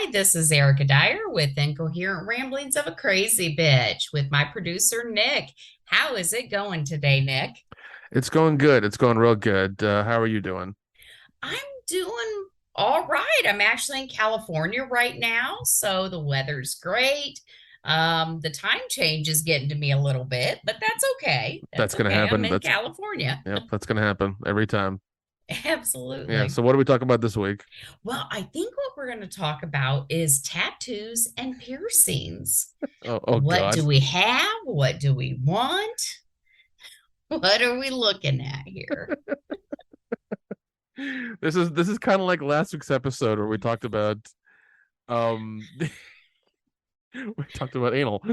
Hi, this is Erica Dyer with Incoherent Ramblings of a Crazy Bitch with my producer, Nick. How is it going today, Nick? It's going good. It's going real good. How are you doing? I'm doing all right. I'm actually in California right now, so the weather's great. The time change is getting to me a little bit, but that's okay. That's That's gonna okay. I'm happen. in California. Yep, that's gonna happen every time. Yeah. Absolutely. So what are we talking about this week? Well, I think what we're going to talk about is tattoos and piercings. Oh What God. do we have? What do we want? What are we looking at here? This is kind of like last week's episode where we talked about um we talked about anal.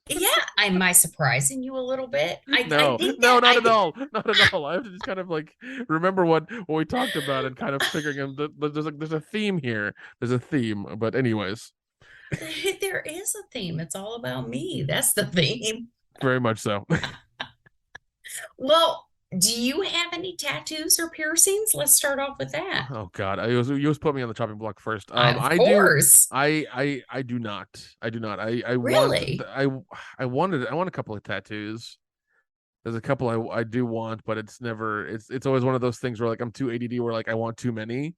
Yeah, am I surprising you a little bit? I No, think no, that not I at think all. Not at all. I have to just kind of like remember what we talked about and kind of figuring there's a theme here. There's a theme. But anyways, there is a theme. It's all about me. That's the theme. very much so. Well, do you have any tattoos or piercings? Let's start off with that. Oh God, you was put me on the chopping block first. Of I do, course. I do not, I do not. I want, Really? I want a couple of tattoos. There's a couple I do want, but it's never, it's always one of those things where like I'm too ADD, where like I want too many,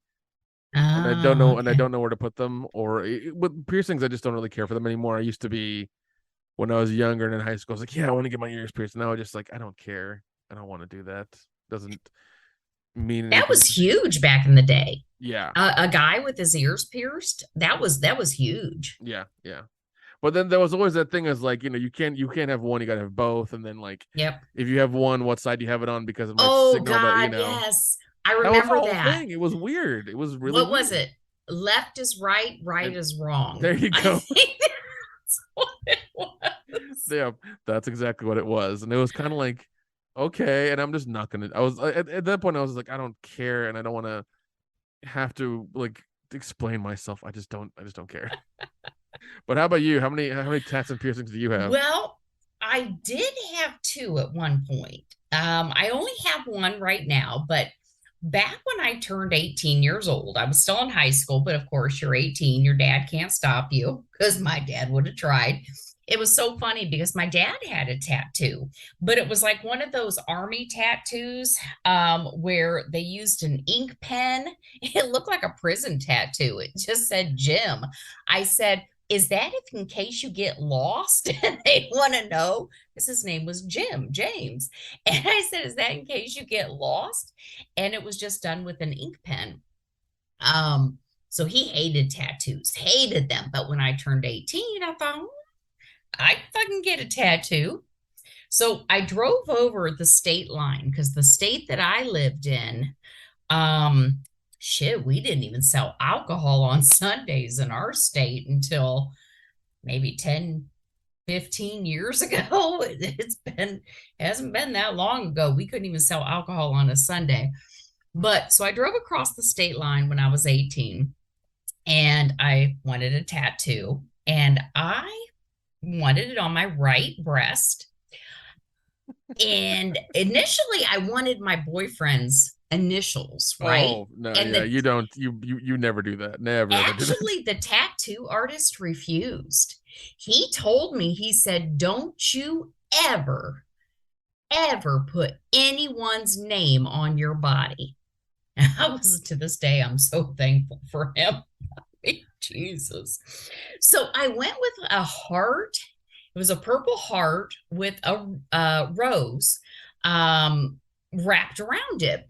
Oh, and I okay. don't know where to put them. Or with piercings, I just don't really care for them anymore. I used to be when I was younger and in high school. I was like, yeah, I want to get my ears pierced. Now I just like I don't care. I don't want to do that. Doesn't mean That anything. was huge back in the day. Yeah, A guy with his ears pierced. That was huge. yeah. But then there was always that thing as like, you can't have one, you gotta have both. And then like Yep. if you have one, what side do you have it on? Because it might Oh signal that, God, yes. I that was the remember whole that. thing. It was weird. It was really What was weird. it? Left is right, right And is wrong. there you I go. think that's what it was. Yeah, that's exactly what it was. And it was kind of like, okay. And I'm just not gonna, at that point, I was like, I don't care. And I don't want to have to like explain myself. I just don't care. But how about you? How many tats and piercings do you have? Well, I did have two at one point. I only have one right now, but back when I turned 18 years old, I was still in high school, but of course, you're 18, your dad can't stop you because my dad would have tried. It was so funny because my dad had a tattoo, but it was like one of those army tattoos where they used an ink pen. It looked like a prison tattoo. It just said Jim. I said, is that if in case you get lost and they want to know? Because his name was Jim, James. And I said, is that in case you get lost? And it was just done with an ink pen. So he hated tattoos, hated them. But when I turned 18, I thought, I fucking get a tattoo. So I drove over the state line because the state that I lived in, um, shit, we didn't even sell alcohol on Sundays in our state until maybe 10, 15 years ago. It's been, hasn't been that long ago. We couldn't even sell alcohol on a Sunday. But so I drove across the state line when I was 18 and I wanted a tattoo and I wanted it on my right breast. And initially I wanted my boyfriend's initials, right? Oh no, And yeah, the you don't, you never do that. Never ever do that. actually the tattoo artist refused. He told me, he said, don't you ever, ever put anyone's name on your body. And I was to this day, I'm so thankful for him. Jesus. So I went with a heart. It was a purple heart with a rose wrapped around it.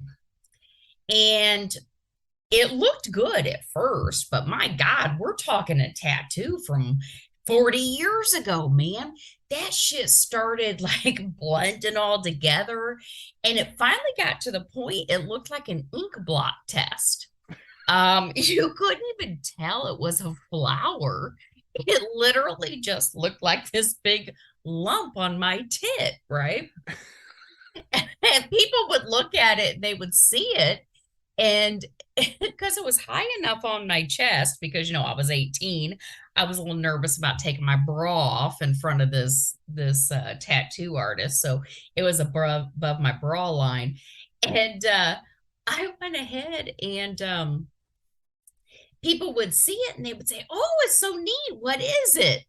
And it looked good at first, but my God, we're talking a tattoo from 40 years ago, man. That shit started like blending all together. And it finally got to the point it looked like an ink blot test. You couldn't even tell it was a flower. It literally just looked like this big lump on my tit, right? And people would look at it, they would see it, and because it was high enough on my chest, because I was 18, I was a little nervous about taking my bra off in front of this tattoo artist. So it was above my bra line. And I went ahead and people would see it and they would say, "Oh, it's so neat. What is it?"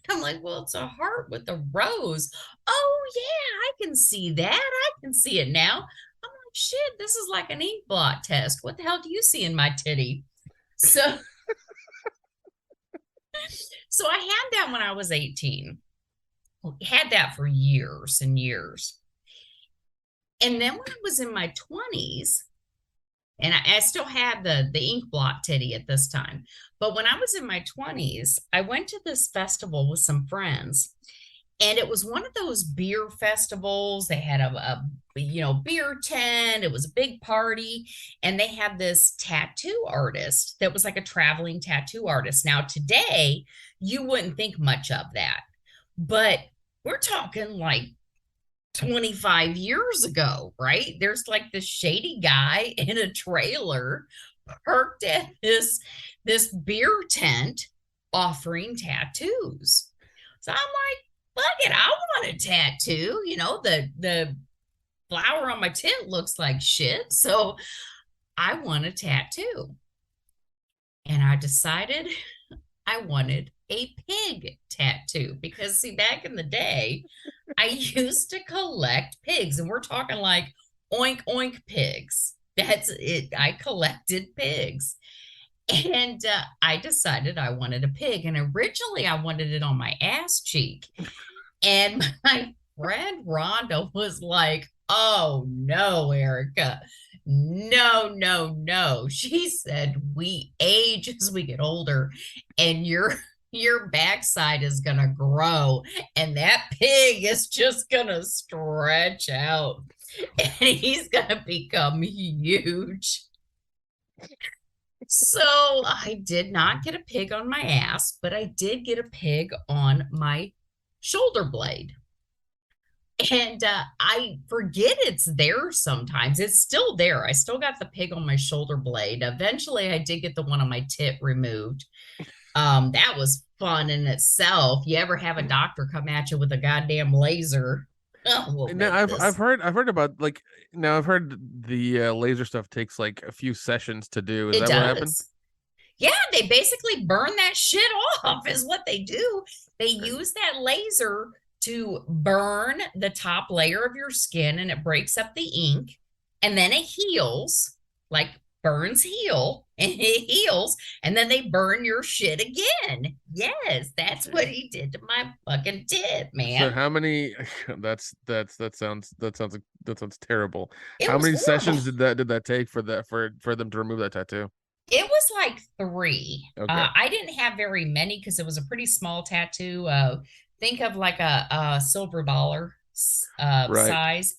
I'm like, "Well, it's a heart with a rose." "Oh, yeah, I can see that. I can see it now." I'm like, "Shit, this is like an ink blot test. What the hell do you see in my titty?" So, so I had that when I was 18. Had that for years and years. And then when I was in my 20s, and I still had the ink blot titty at this time. But when I was in my 20s, I went to this festival with some friends, and it was one of those beer festivals. They had a beer tent. It was a big party, and they had this tattoo artist that was like a traveling tattoo artist. Now today, you wouldn't think much of that, but we're talking like 25 years ago, right? There's like this shady guy in a trailer parked at this beer tent offering tattoos. So I'm like, fuck it, I want a tattoo. The flower on my tent looks like shit. So I want a tattoo. And I decided I wanted a pig tattoo because, see, back in the day, I used to collect pigs, and we're talking like oink oink pigs. That's it. I collected pigs. And I decided I wanted a pig. And originally I wanted it on my ass cheek. And my friend Rhonda was like, "Oh no, Erica. No, no, no." She said, "We age as we get older, and your backside is gonna grow, and that pig is just gonna stretch out, and he's gonna become huge." So I did not get a pig on my ass, but I did get a pig on my shoulder blade. And I forget it's there sometimes. It's still there. I still got the pig on my shoulder blade. Eventually, I did get the one on my tit removed. That was fun in itself. You ever have a doctor come at you with a goddamn laser? Oh, we'll Now make this. I've heard about like now I've heard the laser stuff takes like a few sessions to do. Is It that what happened? does. Yeah, they basically burn that shit off, is what they do. They use that laser to burn the top layer of your skin, and it breaks up the ink, and then it heals, like burns heal, and it heals, and then they burn your shit again. Yes, that's what he did to my fucking tit, So man. how many that sounds terrible. It How was many horrible. sessions did that take for that for them to remove that tattoo? It was like three. Okay. I didn't have very many because it was a pretty small tattoo. Think of like a silver dollar Right. size.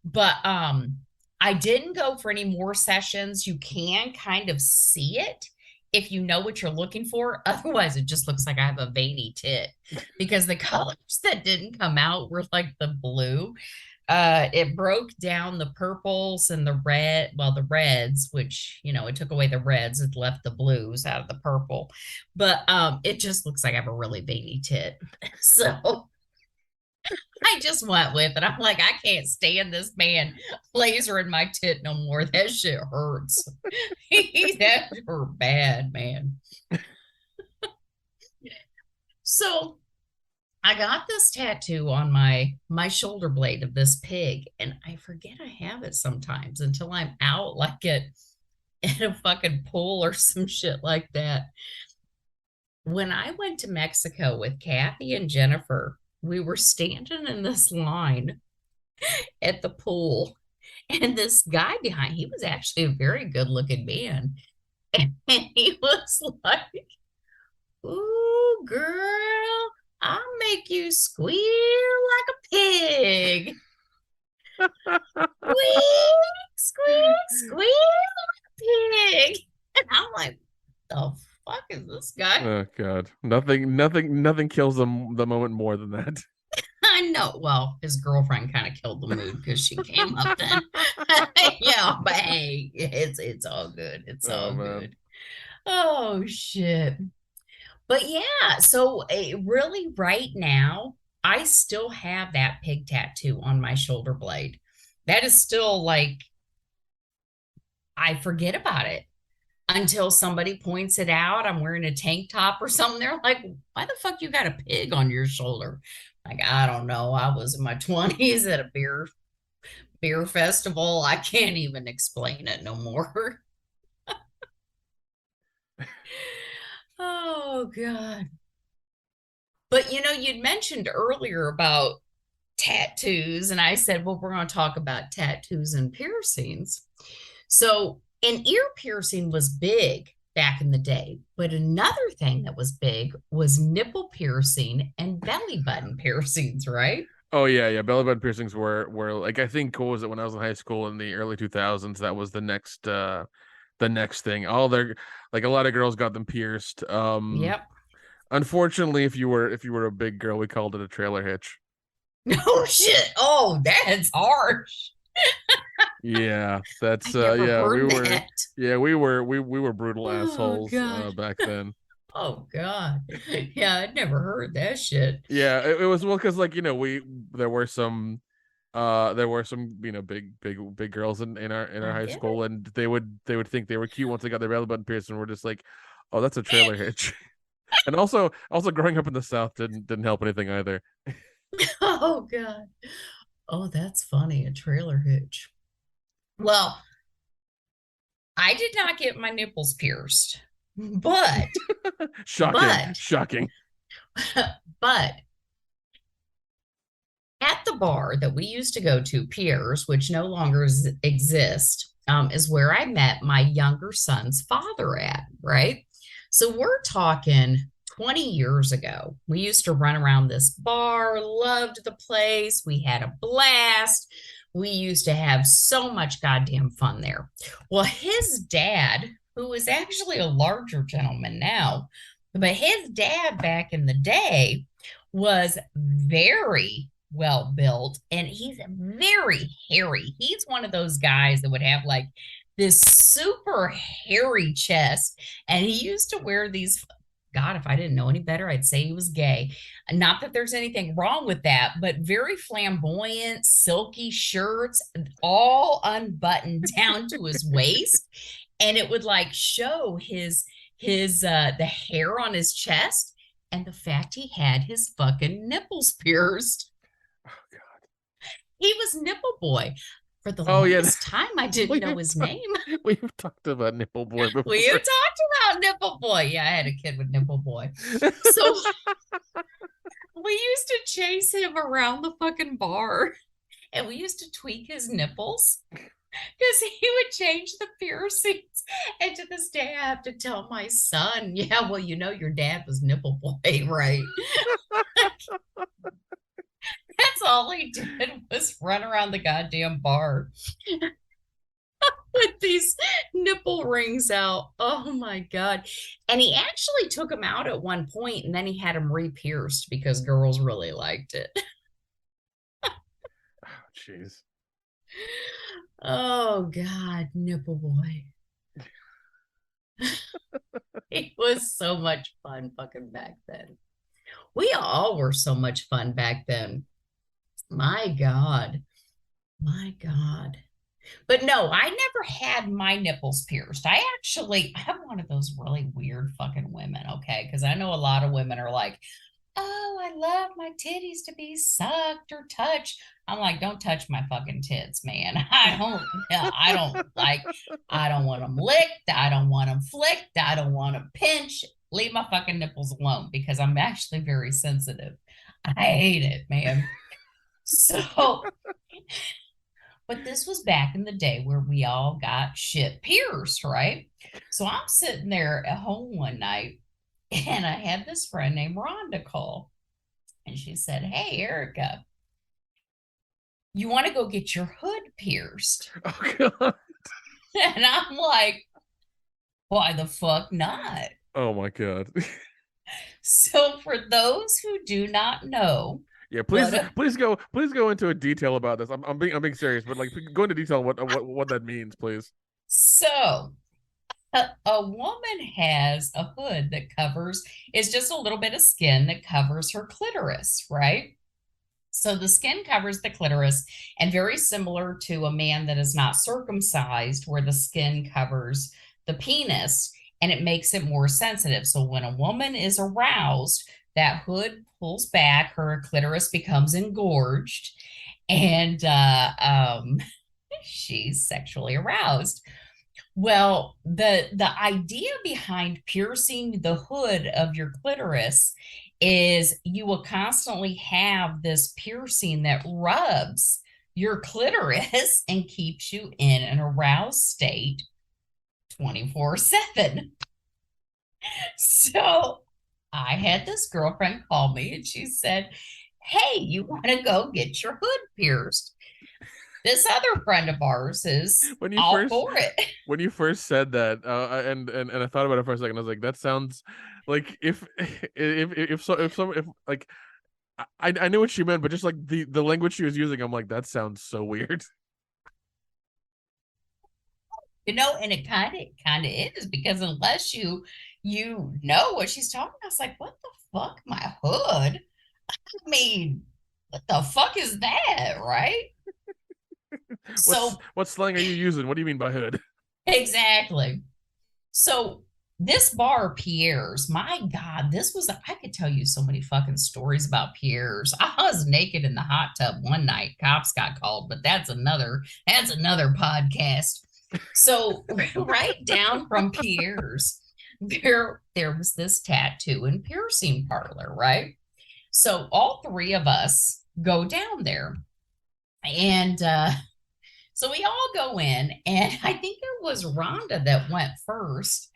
But I didn't go for any more sessions. You can kind of see it if you know what you're looking for. Otherwise, it just looks like I have a veiny tit because the colors that didn't come out were like the blue. It broke down the purples and the the reds, which, it took away the reds, it left the blues out of the purple. But it just looks like I have a really veiny tit. So I just went with it. I'm like, I can't stand this man lasering my tit no more. That shit hurts. That hurt bad, man. So I got this tattoo on my shoulder blade of this pig, and I forget I have it sometimes until I'm out like at a fucking pool or some shit like that. When I went to Mexico with Kathy and Jennifer, we were standing in this line at the pool, and this guy behind, he was actually a very good looking man. And he was like, "Ooh, girl, I'll make you squeal like a pig. Squeak, squeak, squeal like a pig." And I'm like, the fuck is this guy? Oh God. Nothing kills the moment more than that. I know. Well, his girlfriend kind of killed the mood because she came up then. Yeah, but hey, it's all good. It's Oh all man. good. Oh shit. But yeah, so really right now, I still have that pig tattoo on my shoulder blade. That is still like, I forget about it. until somebody points it out. I'm wearing a tank top or something. They're like, why the fuck you got a pig on your shoulder? Like, I don't know. I was in my 20s at a beer festival. I can't even explain it no more. Oh God. But you'd mentioned earlier about tattoos, and I said, well, we're going to talk about tattoos and piercings. So, an ear piercing was big back in the day, but another thing that was big was nipple piercing and belly button piercings, right? Oh yeah, yeah. Belly button piercings were like, I think, what was it, when I was in high school in the early 2000s? That was the next thing. All their like a lot of girls got them pierced. Yep. Unfortunately, if you were a big girl, we called it a trailer hitch. No shit. Oh, that's harsh. Yeah, I that's never yeah, heard that. we were brutal Oh assholes God. back then. Oh God. Yeah, I'd never heard that shit. Yeah, it was, well, because like, we there were some big girls in our I high get school, it. and they would think they were cute once they got their belly button pierced, and we're just like, oh, that's a trailer hitch. And also growing up in the South didn't help anything either. Oh God. Oh, that's funny. A trailer hitch. Well, I did not get my nipples pierced, but, Shocking, but, shocking. but at the bar that we used to go to, Pierre's, which no longer exist, is where I met my younger son's father at, right? So we're talking 20 years ago. We used to run around this bar, loved the place. We had a blast. We used to have so much goddamn fun there. Well, his dad, who is actually a larger gentleman now, but his dad back in the day was very well built and he's very hairy. He's one of those guys that would have like this super hairy chest. And he used to wear these. God, if I didn't know any better, I'd say he was gay. Not that there's anything wrong with that, but very flamboyant, silky shirts, all unbuttoned down to his waist. And it would like show his the hair on his chest and the fact he had his fucking nipples pierced. Oh God. He was Nipple Boy. For the Oh yeah, longest time, I didn't we know have his talked, name. we have talked about Nipple Boy We have before. talked about Nipple Boy. Yeah, I had a kid with Nipple Boy. So we used to chase him around the fucking bar and we used to tweak his nipples because he would change the piercings. And to this day, I have to tell my son, yeah, well, your dad was Nipple Boy, right? That's all he did was run around the goddamn bar with these nipple rings out. Oh my God. And he actually took them out at one point and then he had them re-pierced because girls really liked it. Oh jeez. Oh God, Nipple Boy. It was so much fun fucking back then. We all were so much fun back then. My God. My God. But no, I never had my nipples pierced. I'm one of those really weird fucking women, okay? Because I know a lot of women are like, oh, I love my titties to be sucked or touched. I'm like, don't touch my fucking tits, man. I don't want them licked. I don't want them flicked. I don't want them pinched. Leave my fucking nipples alone because I'm actually very sensitive. I hate it, man. So, but this was back in the day where we all got shit pierced, right? So I'm sitting there at home one night and I had this friend named Rhonda call. And she said, hey, Erica, you want to go get your hood pierced? Oh God. And I'm like, why the fuck not? Oh my God. So, for those who do not know, Yeah, what please, please go into a detail about this. I'm being serious, but like, go into detail on what that means, please. so a woman has a hood that covers, is just a little bit of skin that covers her clitoris, right? So the skin covers the clitoris, and very similar to a man that is not circumcised, where the skin covers the penis and it makes it more sensitive. So when a woman is aroused, that hood pulls back, her clitoris becomes engorged, and she's sexually aroused. Well, the idea behind piercing the hood of your clitoris is you will constantly have this piercing that rubs your clitoris and keeps you in an aroused state 24/7. So I had this girlfriend call me and she said, "Hey, you want to go get your hood pierced?" This other friend of ours is when you all first for it. when you first said that, and I thought about it for a second. I was like, that sounds like if like I knew what she meant, but just like the language she was using, I'm like, that sounds so weird. And it kind of is, because unless you know what she's talking about, it's like, what the fuck, my hood? I mean, what the fuck is that, right? So What slang are you using? What do you mean by hood? exactly. So this bar, Pierre's, my God, this was, I could tell you so many fucking stories about Pierre's. I was naked in the hot tub one night. Cops got called, but that's another podcast. So right down from Pierre's, there was this tattoo and piercing parlor, right? So all three of us go down there. And so we all go in, and I think it was Rhonda that went first.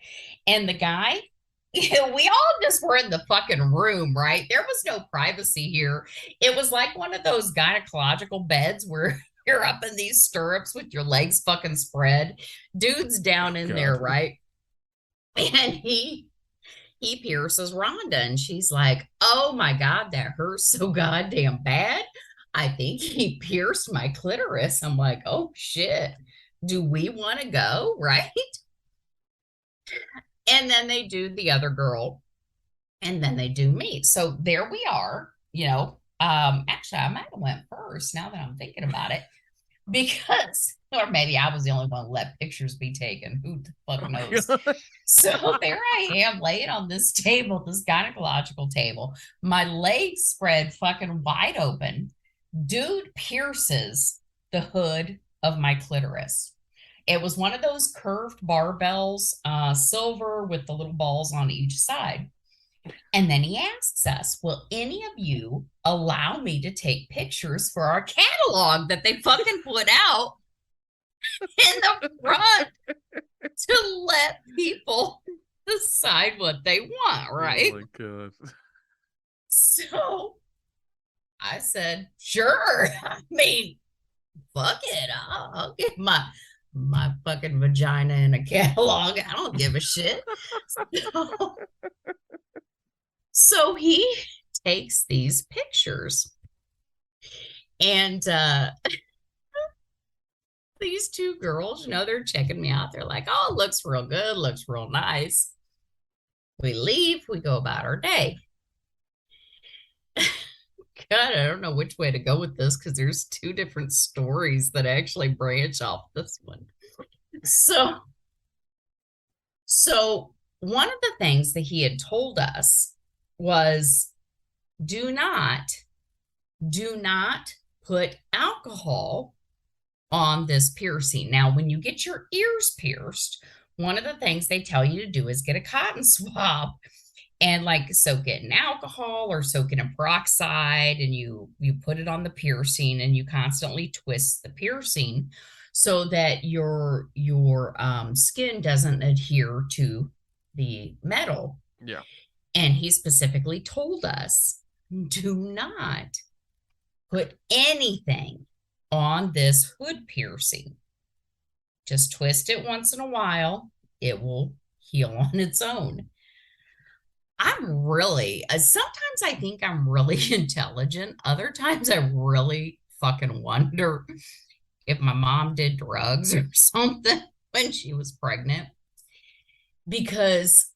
And the guy, we all just were in the fucking room, right? There was no privacy here. It was like one of those gynecological beds where you're up in these stirrups with your legs fucking spread. Dude's down in there, God. right? And he pierces Rhonda, and she's like, "Oh my God, that hurts so goddamn bad. I think he pierced my clitoris." I'm like, "Oh shit. Do we want to go?" Right? And then they do the other girl, and then they do me. So there we are, actually I might have went first now that I'm thinking about it, because or maybe I was the only one to let pictures be taken. Who the fuck knows? God. So there I am laying on this table, this gynecological table, my legs spread fucking wide open. Dude pierces the hood of my clitoris. It was one of those curved barbells, silver with the little balls on each side. And then he asks us, "Will any of you allow me to take pictures for our catalog that they fucking put out in the front to let people decide what they want," right? Oh my God. So I said, "Sure." I mean, fuck it. I'll get my fucking vagina in a catalog. I don't give a shit. So, so he takes these pictures, and these two girls, they're checking me out. They're like, "Oh, it looks real good, looks real nice." We leave, we go about our day. God, I don't know which way to go with this, because there's two different stories that actually branch off this one. So one of the things that he had told us was, do not put alcohol on this piercing. Now, when you get your ears pierced, one of the things they tell you to do is get a cotton swab and like soak it in alcohol or soak it in peroxide, and you put it on the piercing and you constantly twist the piercing so that your skin doesn't adhere to the metal. Yeah. And he specifically told us, do not put anything on this hood piercing. Just twist it once in a while. It will heal on its own. Sometimes I think I'm really intelligent. Other times I really fucking wonder if my mom did drugs or something when she was pregnant. Because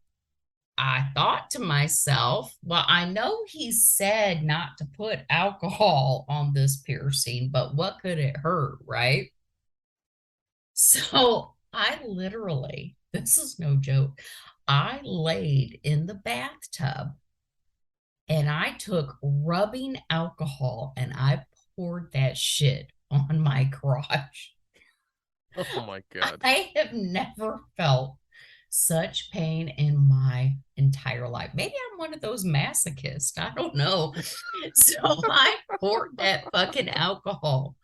I thought to myself, well, I know he said not to put alcohol on this piercing, but what could it hurt, right? So I literally This is no joke. I laid in the bathtub and I took rubbing alcohol and I poured that shit on my crotch. Oh my God. I have never felt such pain in my entire life. Maybe I'm one of those masochists. I don't know. So I poured that fucking alcohol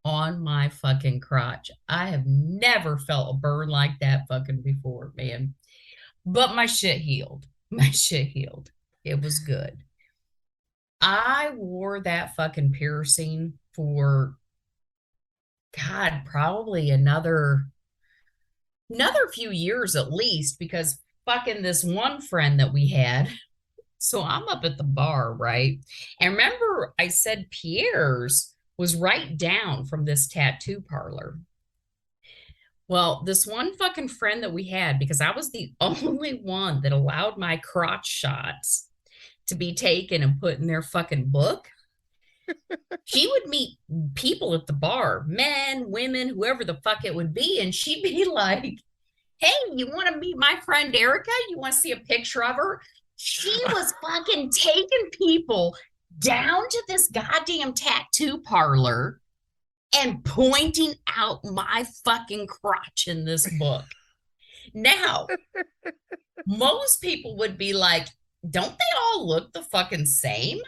on my fucking crotch. I have never felt a burn like that fucking before, man. But my shit healed. My shit healed. It was good. I wore that fucking piercing for God, probably another few years at least, because fucking this one friend that we had. So I'm up at the bar, right? And remember, I said Pierre's was right down from this tattoo parlor. Well, this one fucking friend that we had, because I was the only one that allowed my crotch shots to be taken and put in their fucking book. She would meet people at the bar, men, women, whoever the fuck it would be, and she'd be like, "Hey, you want to meet my friend Erica? You want to see a picture of her?" She was fucking taking people down to this goddamn tattoo parlor and pointing out my fucking crotch in this book. Now, most people would be like, don't they all look the fucking same?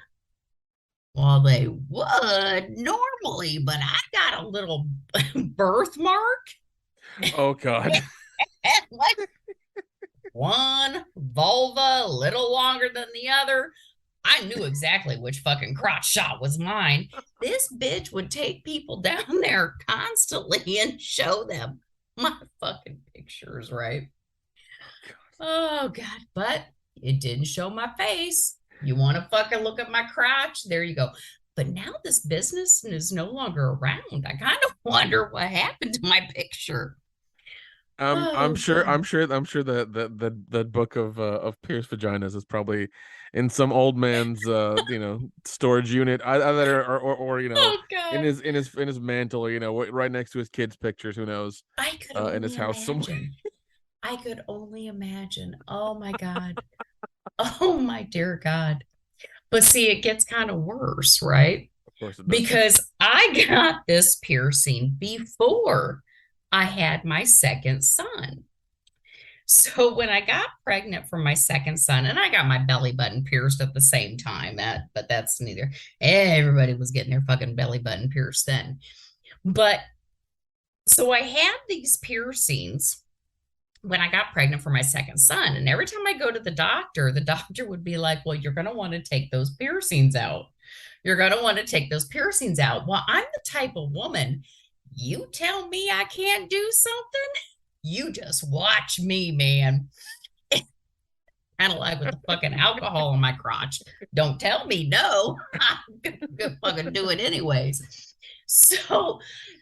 Well, they would normally, but I got a little birthmark. Oh God. Like one vulva a little longer than the other. I knew exactly which fucking crotch shot was mine. This bitch would take people down there constantly and show them my fucking pictures, right? Oh God, but it didn't show my face. You want to fucking look at my crotch? There you go. But now this business is no longer around. I kind of wonder what happened to my picture. I'm Oh sure. God. I'm sure that that book of Pierce vaginas is probably in some old man's storage unit, either or Oh God. in his mantle, or right next to his kids' pictures. Who knows? I could In his only house somewhere. imagine. I could only imagine. Oh my God. Oh my dear God. But see, it gets kind of worse, right? Of course it does. Because I got this piercing before I had my second son. So when I got pregnant for my second son, and I got my belly button pierced at the same time, but that's neither. Everybody was getting their fucking belly button pierced then. But so I had these piercings when I got pregnant for my second son. And every time I go to the doctor would be like, well, you're going to want to take those piercings out. You're going to want to take those piercings out. Well, I'm the type of woman, you tell me I can't do something, you just watch me, man. Kind of like with the fucking alcohol in my crotch. Don't tell me no. I'm gonna fucking do it anyways. So,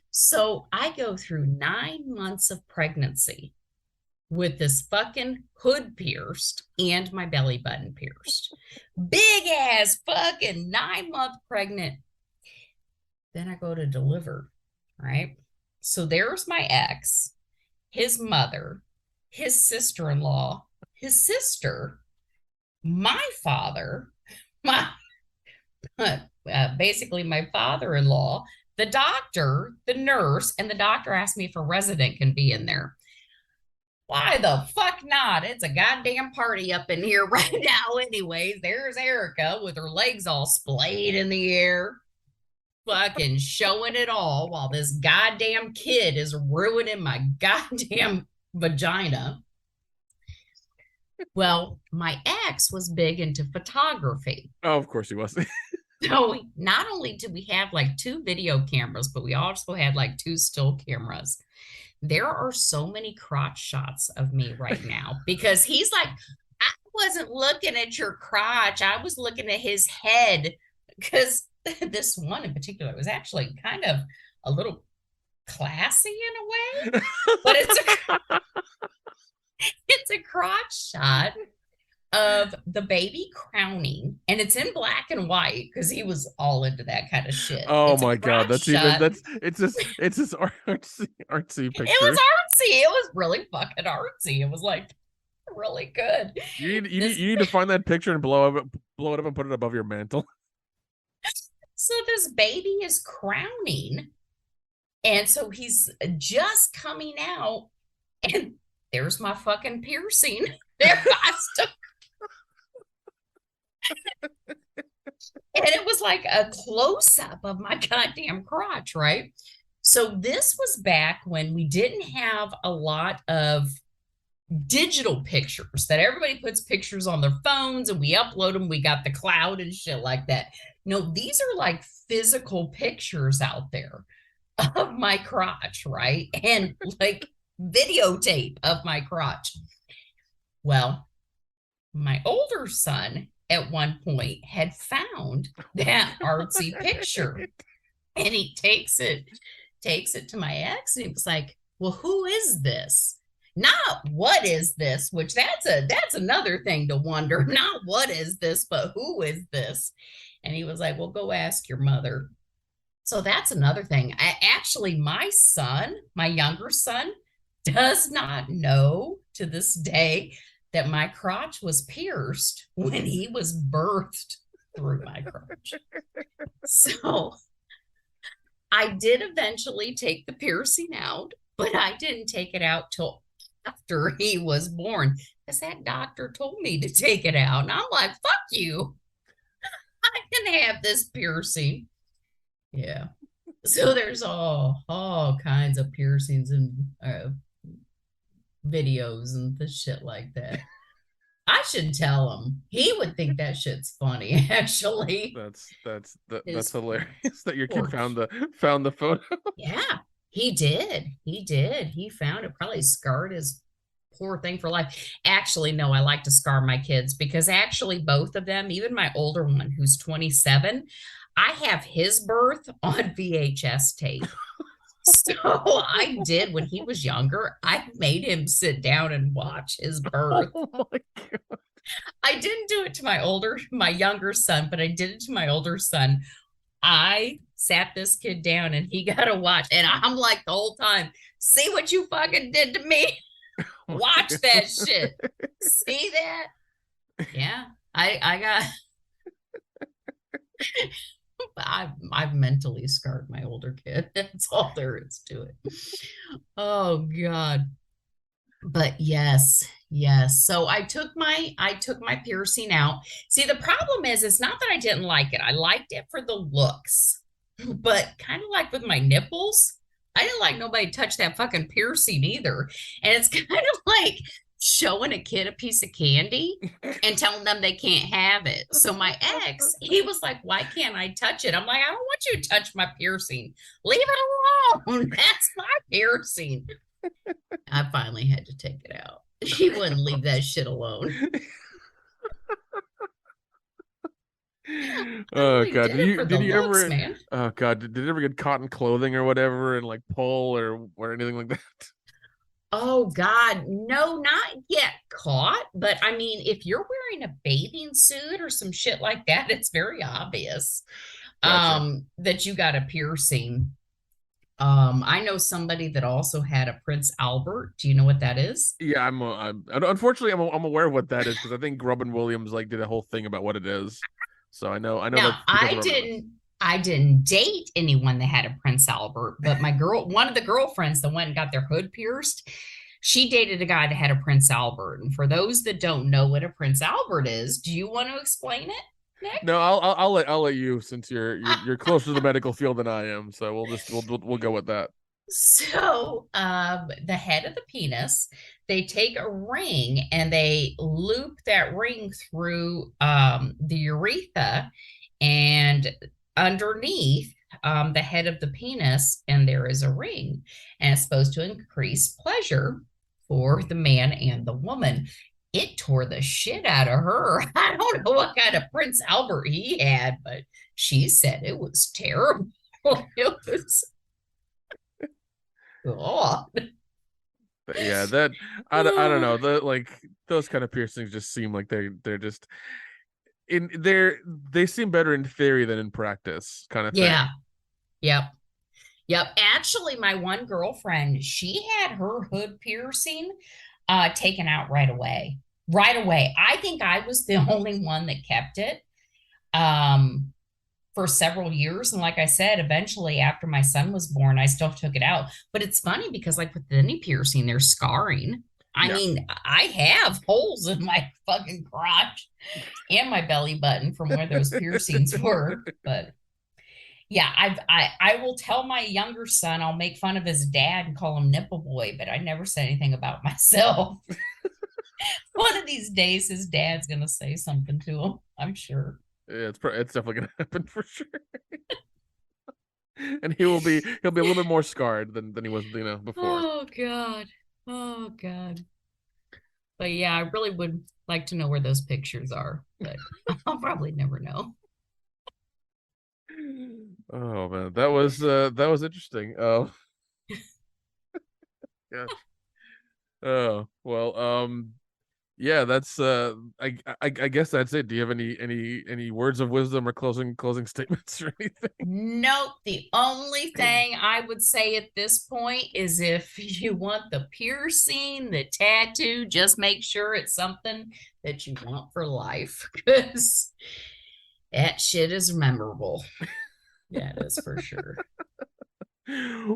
so I go through 9 months of pregnancy with this fucking hood pierced and my belly button pierced. Big ass fucking 9 month pregnant. Then I go to deliver, right? So there's my ex, his mother, his sister in law, his sister, my father, my basically my father in law, the doctor, the nurse, and the doctor asked me if a resident can be in there. Why the fuck not? It's a goddamn party up in here right now, anyways. There's Erica with her legs all splayed in the air, fucking showing it all while this goddamn kid is ruining my goddamn vagina. Well, my ex was big into photography. Oh, of course he was. So not only did we have like two video cameras, but we also had like two still cameras. There are so many crotch shots of me right now because he's like, I wasn't looking at your crotch. I was looking at his head because this one in particular was actually kind of a little classy in a way, but it's a crotch shot of the baby crowning, and it's in black and white because he was all into that kind of shit. Oh It's a my God, crotch that's even shot. that's it's this artsy It was picture. artsy. It was really fucking artsy. It was like really good. This You need to find that picture and blow it up and put it above your mantle. so this baby is crowning, and so he's just coming out, and there's my fucking piercing. There has to, and it was like a close up of my goddamn crotch, right? So this was back when we didn't have a lot of digital pictures that everybody puts pictures on their phones and we upload them. We got the cloud and shit like that. No, these are like physical pictures out there of my crotch, right? And like videotape of my crotch. Well, my older son at one point had found that artsy picture and he takes it to my ex and he was like, well, who is this? Not what is this, which that's another thing to wonder. Not what is this, but who is this? And he was like, well, go ask your mother. So that's another thing. Actually, my son, my younger son, does not know to this day that my crotch was pierced when he was birthed through my crotch. So I did eventually take the piercing out, but I didn't take it out till after he was born because that doctor told me to take it out. And I'm like, fuck you. I can have this piercing. Yeah. So there's all kinds of piercings and videos and the shit like that. I should tell him. He would think that shit's funny, actually. That's His hilarious that your kid poor found the photo. Yeah, he did. He did. He found it, probably scarred his poor thing for life. Actually, no, I like to scar my kids because actually both of them, even my older one who's 27, I have his birth on VHS tape. So I did when he was younger, I made him sit down and watch his birth. Oh my God. I didn't do it to my younger son, but I did it to my older son. I sat this kid down and he got to watch. And I'm like the whole time, see what you fucking did to me? Oh Watch that shit. See that? Yeah. I got I've mentally scarred my older kid. That's all there is to it. Oh God. But yes. So I took my piercing out. See, the problem is it's not that I didn't like it. I liked it for the looks. But kind of like with my nipples, I didn't like nobody touch that fucking piercing either. And it's kind of like showing a kid a piece of candy and telling them they can't have it. So my ex, he was like, "Why can't I touch it?" I'm like, "I don't want you to touch my piercing. Leave it alone. That's my piercing." I finally had to take it out. He wouldn't leave that shit alone. I Oh only God, did it for the did you looks, ever? man. Oh God, did it ever get caught in clothing or whatever and like pull or anything like that? Oh God, no, not yet caught. But I mean, if you're wearing a bathing suit or some shit like that, it's very obvious Gotcha. that you got a piercing. I know somebody that also had a Prince Albert. Do you know what that is? Yeah, unfortunately I'm aware of what that is because I think Robin Williams like did a whole thing about what it is. So I know Now, that's because of Robin Williams. I didn't date anyone that had a Prince Albert, but one of the girlfriends that went and got their hood pierced, she dated a guy that had a Prince Albert. And for those that don't know what a Prince Albert is, do you want to explain it, Nick? No, I'll let you since you're closer to the medical field than I am. So we'll go with that. So, the head of the penis, they take a ring and they loop that ring through the urethra and underneath the head of the penis, and there is a ring, and it's supposed to increase pleasure for the man and the woman. It tore the shit out of her. I don't know what kind of Prince Albert he had, but she said it was terrible. It was God. But yeah, that I don't know. The like those kind of piercings just seem like they're just in they seem better in theory than in practice, kind of Yeah. thing. Yep. Yep. Actually, my one girlfriend, she had her hood piercing taken out right away. Right away. I think I was the only one that kept it um, for several years. And like I said, eventually after my son was born, I still took it out. But it's funny because like with any piercing, there's scarring. I Yeah. mean, I have holes in my fucking crotch and my belly button from where those piercings were. But yeah, I will tell my younger son I'll make fun of his dad and call him nipple boy, but I never said anything about myself. One of these days, his dad's gonna say something to him. I'm sure. Yeah, it's definitely gonna happen for sure. And he'll be a little bit more scarred than he was, before. Oh God. Oh God. But yeah, I really would like to know where those pictures are, but I'll probably never know. Oh man, that was interesting. Yeah. Oh well, yeah, that's I guess that's it. Do you have any words of wisdom or closing statements or anything? Nope. The only thing I would say at this point is if you want the piercing, the tattoo, just make sure it's something that you want for life because that shit is memorable. That is for sure.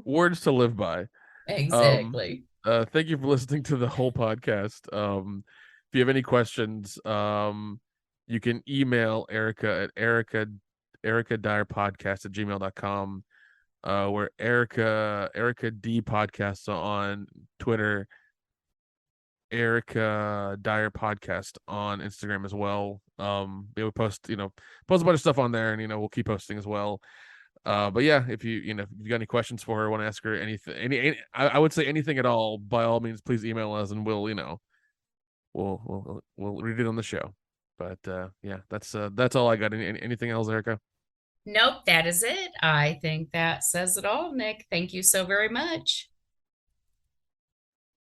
Words to live by. Um, Exactly. thank you for listening to the whole podcast. If you have any questions, you can email Erica at ericadyerpodcast at gmail.com. Where Erica D podcasts on Twitter, Erica Dyer podcast on Instagram as well. They would post a bunch of stuff on there, and we'll keep posting as well. But yeah, if if you got any questions for her, want to ask her anything, I would say anything at all, by all means, please email us, and we'll read it on the show. But yeah, that's all I got. Anything else, Erica? Nope, that is it. I think that says it all, Nick. Thank you so very much.